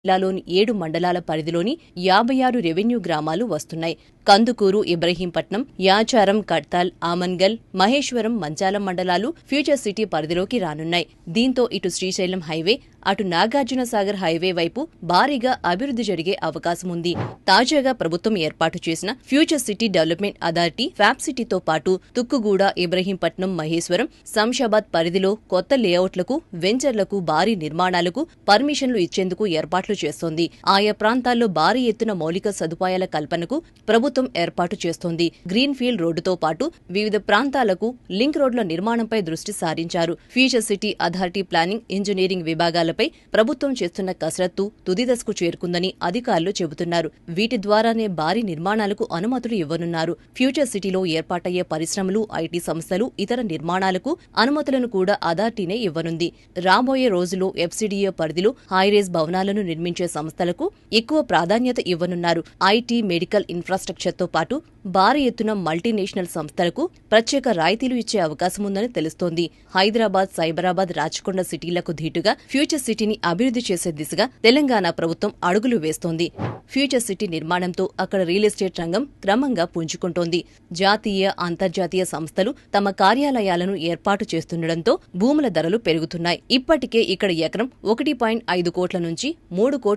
జిల్లాలోని 7 మండలాల పరిధిలోని 56 రెవెన్యూ గ్రామాలు వస్తున్నాయి. కందుకూరు, ఇబ్రహీంపట్నం, యాచారం, కడ్తాల్, ఆమన్గల్, మహేశ్వరం, మంచాలం మండలాలు ఫ్యూచర్ సిటీ పరిధిలోకి రానున్నాయి. దీంతో ఇటు శ్రీశైలం హైవే, అటు నాగార్జునసాగర్ హైవే వైపు భారీగా అభివృద్ధి జరిగే అవకాశం ఉంది. తాజాగా ప్రభుత్వం ఏర్పాటు చేసిన future city development authority fab సిటీతో పాటు తుక్కుగూడ, ఇబ్రహీంపట్నం, మహేశ్వరం, శంషాబాద్ పరిధిలో కొత్త లేఅవుట్లకు, వెంచర్లకు, భారీ నిర్మాణాలకు పర్మిషన్లు ఇచ్చేందుకు ఏర్పాట్లు చేస్తోంది. ఆయా ప్రాంతాల్లో భారీ ఎత్తున మౌలిక సదుపాయాల కల్పనకు ప్రభుత్వం ఏర్పాటు చేస్తోంది. గ్రీన్ ఫీల్డ్ రోడ్డుతో పాటు వివిధ ప్రాంతాలకు లింక్ రోడ్ల నిర్మాణంపై దృష్టి సారించారు. Future city authority planning, engineering విభాగాలపై ప్రభుత్వం చేస్తున్న కసరత్తు తుది దశకు చేరుకుందని అధికారులు చెబుతున్నారు. వీటి ద్వారానే భారీ నిర్మాణాలకు అనుమతులు ఇవ్వనున్నారు. ఫ్యూచర్ సిటీలో ఏర్పాటయ్యే పరిశ్రమలు, ఐటీ సంస్థలు, ఇతర నిర్మాణాలకు అనుమతులను కూడా అథారిటీనే ఇవ్వనుంది. రాబోయే రోజుల్లో ఎఫ్సీడీఏ పరిధిలో హైరేజ్ భవనాలను నిర్మించే సంస్థలకు ఎక్కువ ప్రాధాన్యత ఇవ్వనున్నారు. ఐటీ, మెడికల్ ఇన్ఫ్రాస్ట్రక్చర్తో పాటు భారీ ఎత్తున మల్టీనేషనల్ సంస్థలకు ప్రత్యేక రాయితీలు ఇచ్చే అవకాశముందని తెలుస్తోంది. హైదరాబాద్, సైబరాబాద్, రాచకొండ సిటీలకు ధీటుగా ఫ్యూచర్ సిటీని అభివృద్ధి చేసే దిశగా తెలంగాణ ప్రభుత్వం అడుగులు వేస్తోంది. ఫ్యూచర్ సిటీ నిర్మాణంతో అక్కడ రియల్ ఎస్టేట్ రంగం క్రమంగా పుంజుకుంటోంది. జాతీయ, అంతర్జాతీయ సంస్థలు తమ కార్యాలయాలను ఏర్పాటు చేస్తుండటంతో భూముల ధరలు పెరుగుతున్నాయి. ఇప్పటికే ఇక్కడ ఎకరం 1.5 కోట్ల నుంచి 3 కోట్ల